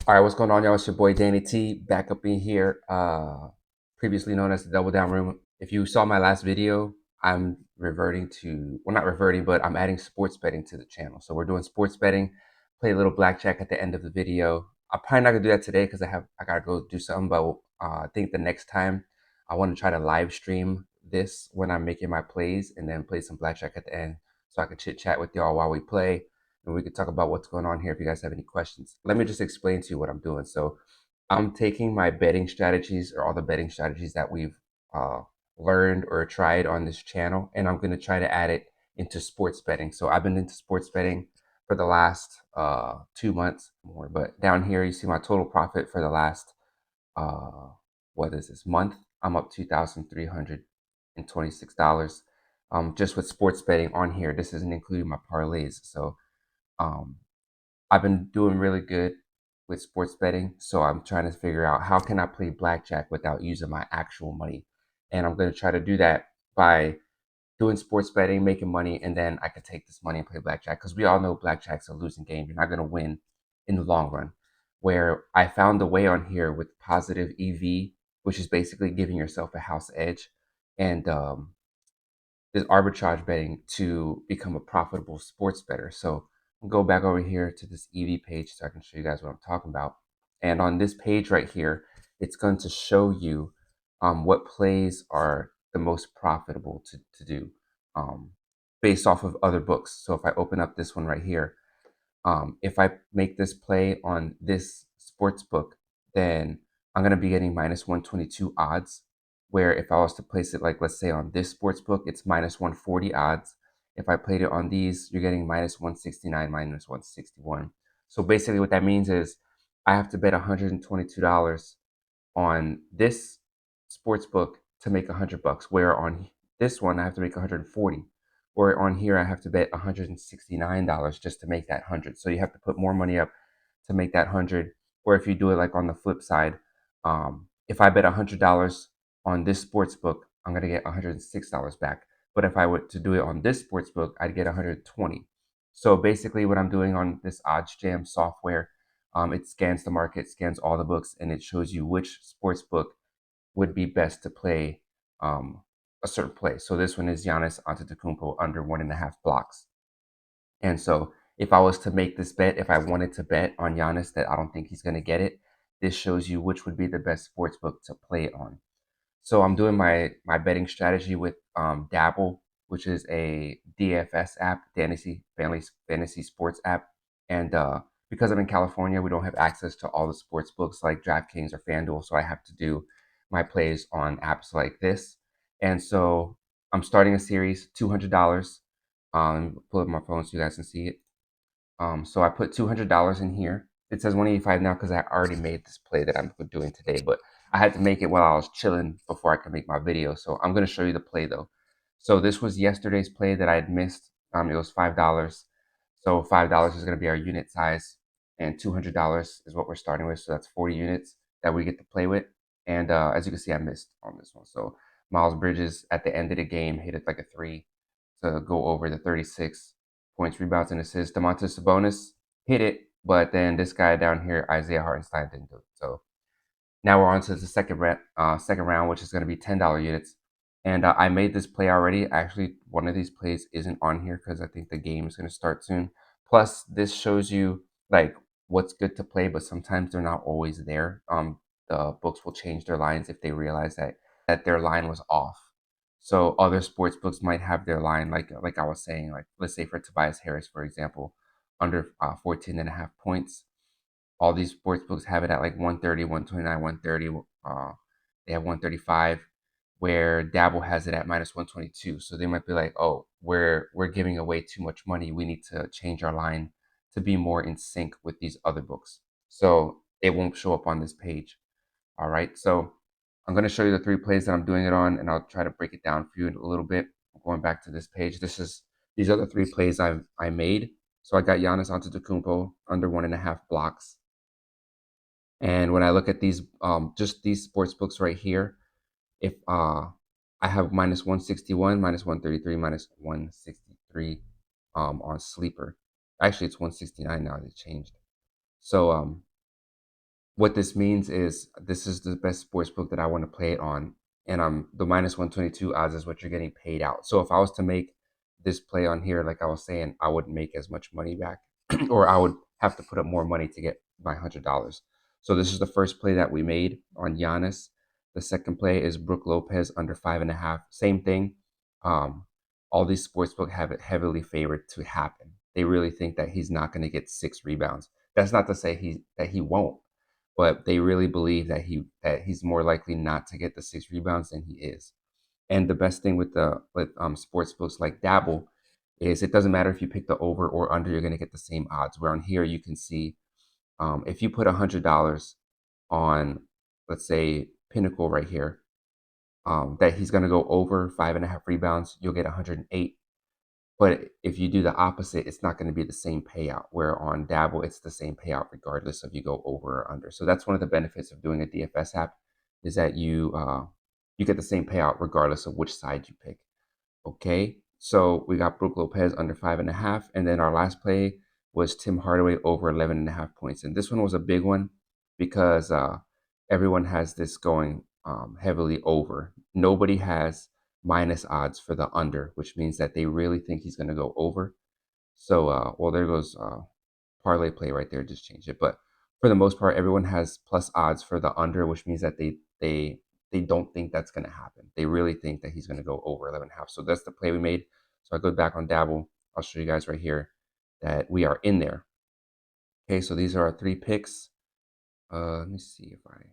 All right, what's going on, y'all? It's your boy Danny T back up in here, previously known as the Double Down Room. If you saw my last video, I'm reverting to, well, not reverting, but I'm adding sports betting to the channel. So we're doing sports betting, play a little blackjack at the end of the video. I'm probably not gonna do that today because I gotta go do something, but I think the next time I want to try to live stream this when I'm making my plays and then play some blackjack at the end so I can chit chat with y'all while we play and we could talk about what's going on here if you guys have any questions. Let me just explain to you what I'm doing. So I'm taking my betting strategies or all the betting strategies that we've uh, learned or tried on this channel, and I'm going to try to add it into sports betting. So I've been into sports betting for the last 2 months more, but down here you see my total profit for the last uh, what is this month? I'm up $2,326 just with sports betting on here. This isn't including my parlays. So um, I've been doing really good with sports betting, so I'm trying to figure out how can I play blackjack without using my actual money. And I'm going to try to do that by doing sports betting, making money, and then I could take this money and play blackjack because we all know blackjack's a losing game. You're not going to win in the long run. Where I found a way on here with positive EV, which is basically giving yourself a house edge, and is arbitrage betting to become a profitable sports bettor. So I'll go back over here to this EV page so I can show you guys what I'm talking about. And on this page right here, it's going to show you what plays are the most profitable to do um, based off of other books. So if I open up this one right here, if I make this play on this sports book, then I'm going to be getting minus 122 odds. Where if I was to place it, like let's say on this sports book, it's minus 140 odds. If I played it on these, you're getting minus 169, minus 161. So basically, what that means is I have to bet $122 on this sports book to make $100, where on this one I have to make 140, or on here I have to bet $169 just to make that 100. So you have to put more money up to make that 100. Or if you do it like on the flip side, if I bet $100 on this sports book, I'm gonna get $106 back. But if I were to do it on this sports book, I'd get 120. So basically, what I'm doing on this odds jam software, it scans the market, scans all the books, and it shows you which sports book would be best to play um, a certain play. So this one is Giannis Antetokounmpo under 1.5 blocks. And so if I was to make this bet, if I wanted to bet on Giannis that I don't think he's going to get it, this shows you which would be the best sports book to play it on. So I'm doing my betting strategy with Dabble, which is a DFS app, fantasy sports app. And because I'm in California, we don't have access to all the sports books like DraftKings or FanDuel, so I have to do my plays on apps like this. And so I'm starting a series, $200. Pull up my phone so you guys can see it. So I put $200 in here. It says 185 now because I already made this play that I'm doing today, but I had to make it while I was chilling before I could make my video. So I'm going to show you the play though. So this was yesterday's play that I had missed. It was $5. So $5 is going to be our unit size, and $200 is what we're starting with. So that's 40 units that we get to play with. And as you can see, I missed on this one. So Miles Bridges at the end of the game hit it like a three to go over the 36 points, rebounds, and assists. Domantas Sabonis hit it, but then this guy down here, Isaiah Hartenstein, didn't do it. So now we're on to the second round, which is going to be $10 units. And I made this play already. Actually, one of these plays isn't on here because I think the game is going to start soon. Plus, this shows you like what's good to play, but sometimes they're not always there. The books will change their lines if they realize that their line was off. So other sports books might have their line, like I was saying, like let's say for Tobias Harris, for example, under 14 and a half points. All these sports books have it at like 130, 129, 130. They have 135, where Dabble has it at minus 122. So they might be like, oh, we're giving away too much money. We need to change our line to be more in sync with these other books. So it won't show up on this page. All right. So I'm going to show you the three plays that I'm doing it on, and I'll try to break it down for you in a little bit. I'm going back to this page. These are the three plays I made. So I got Giannis Antetokounmpo under 1.5 blocks. And when I look at these, just these sports books right here, if I have minus 161, minus 133, minus 163 on sleeper. Actually, it's 169 now. They changed. So What this means is this is the best sports book that I want to play it on, and the minus 122 odds is what you're getting paid out. So if I was to make this play on here, like I was saying, I wouldn't make as much money back, or I would have to put up more money to get my $100. So this is the first play that we made on Giannis. The second play is Brook Lopez under 5.5. Same thing. Um, all these sportsbook have it heavily favored to happen. They really think that he's not going to get 6 rebounds. That's not to say he won't, but they really believe that he's more likely not to get the 6 rebounds than he is. And the best thing with sports books like Dabble is it doesn't matter if you pick the over or under, you're going to get the same odds. Where on here you can see if you put $100 on, let's say, Pinnacle right here, that he's going to go over 5.5 rebounds, you'll get 108. But if you do the opposite, it's not going to be the same payout. Where on Dabble, it's the same payout regardless of you go over or under. So that's one of the benefits of doing a DFS app, is that you get the same payout regardless of which side you pick. Okay, so we got Brook Lopez under 5.5, and then our last play was Tim Hardaway over 11.5 points, and this one was a big one because everyone has this going heavily over. Nobody has minus odds for the under, which means that they really think he's going to go over. So, well, there goes parlay play right there. Just change it, but for the most part, everyone has plus odds for the under, which means that they don't think that's going to happen. They really think that he's going to go over 11.5. So that's the play we made. So I go back on Dabble. I'll show you guys right here that we are in there. Okay, so these are our 3 picks. Let me see if I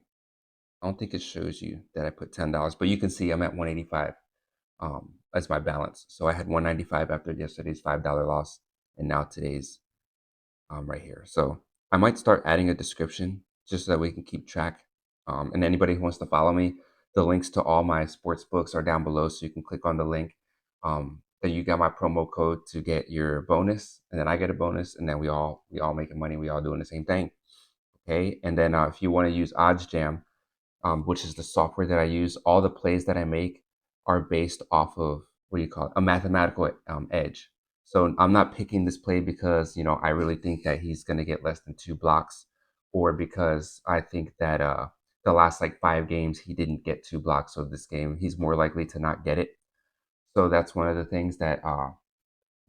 don't think it shows you that I put $10, but you can see I'm at 185 as my balance. So I had 195 after yesterday's $5 loss, and now today's right here. So I might start adding a description just so that we can keep track. And anybody who wants to follow me, the links to all my sports books are down below, so you can click on the link. Then you got my promo code to get your bonus, and then I get a bonus, and then we all making money. We all doing the same thing. Okay, and then if you want to use OddsJam, which is the software that I use, all the plays that I make are based off of what do you call it, a mathematical edge. So I'm not picking this play because I really think that he's going to get less than 2 blocks, or because I think that the last like 5 games he didn't get 2 blocks. So this game he's more likely to not get it. So that's one of the things that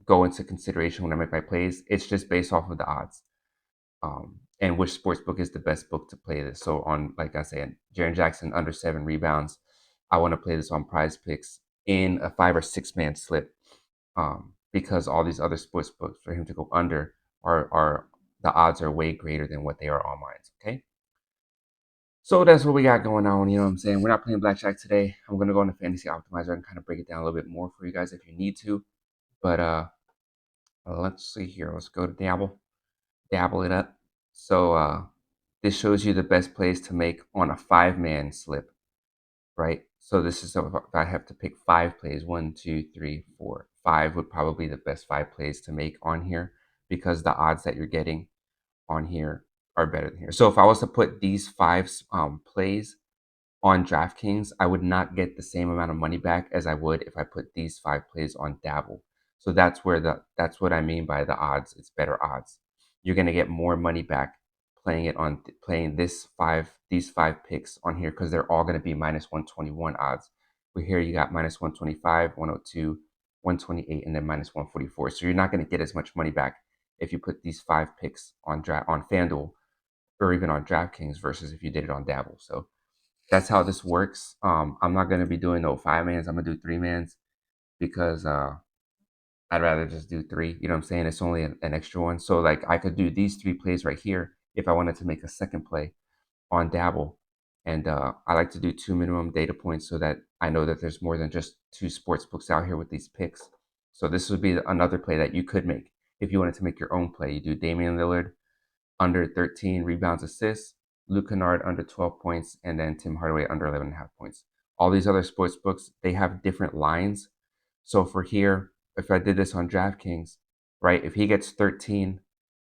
go into consideration when I make my plays. It's just based off of the odds and which sports book is the best book to play this. So on, like I said, Jaren Jackson under 7 rebounds, I want to play this on Prize Picks in a 5 or 6 man slip, because all these other sports books for him to go under are the odds are way greater than what they are on mine. Okay. So that's what we got going on. You know what I'm saying? We're not playing blackjack today. I'm gonna go into Fantasy Optimizer and kind of break it down a little bit more for you guys if you need to. But let's see here. Let's go to dabble it up. So this shows you the best plays to make on a 5 man slip, right? So this is if I have to pick 5 plays. 1, 2, 3, 4, 5 would probably be the best 5 plays to make on here, because the odds that you're getting on here are better than here. So if I was to put these 5 plays on DraftKings, I would not get the same amount of money back as I would if I put these 5 plays on Dabble. So that's what I mean by the odds. It's better odds. You're gonna get more money back playing these 5 picks on here, because they're all gonna be minus 121 odds. Where here you got minus 125, 102, 128, and then minus 144. So you're not gonna get as much money back if you put these 5 picks on FanDuel or even on DraftKings versus if you did it on Dabble. So that's how this works. I'm not gonna be doing no 5 mans. I'm gonna do 3 mans because I'd rather just do 3. You know what I'm saying? It's only an extra one. So like I could do these 3 plays right here if I wanted to make a second play on Dabble. And I like to do 2 minimum data points so that I know that there's more than just 2 sports books out here with these picks. So this would be another play that you could make if you wanted to make your own play. You do Damian Lillard under 13 rebounds, assists, Luke Kennard under 12 points, and then Tim Hardaway under 11.5 points. All these other sports books, they have different lines. So for here, if I did this on DraftKings, right, if he gets 13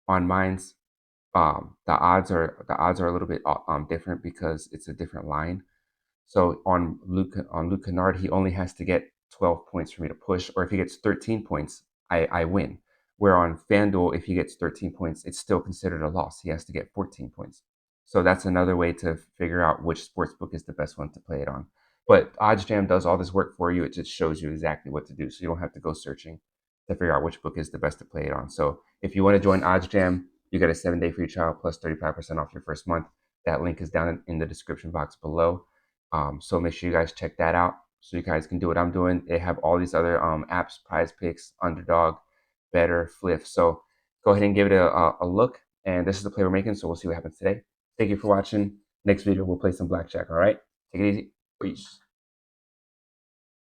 on mine's, the odds are a little bit different because it's a different line. So on Luke Kennard, he only has to get 12 points for me to push, or if he gets 13 points, I win. Where on FanDuel, if he gets 13 points, it's still considered a loss. He has to get 14 points. So that's another way to figure out which sports book is the best one to play it on. But OddsJam does all this work for you. It just shows you exactly what to do. So you don't have to go searching to figure out which book is the best to play it on. So if you want to join OddsJam, you get a 7-day free trial plus 35% off your first month. That link is down in the description box below. So make sure you guys check that out so you guys can do what I'm doing. They have all these other apps, Prize Picks, Underdog, Better, Flip. So go ahead and give it a look. And this is the play we're making, so we'll see what happens today. Thank you for watching. Next video, we'll play some blackjack, all right? Take it easy. Peace.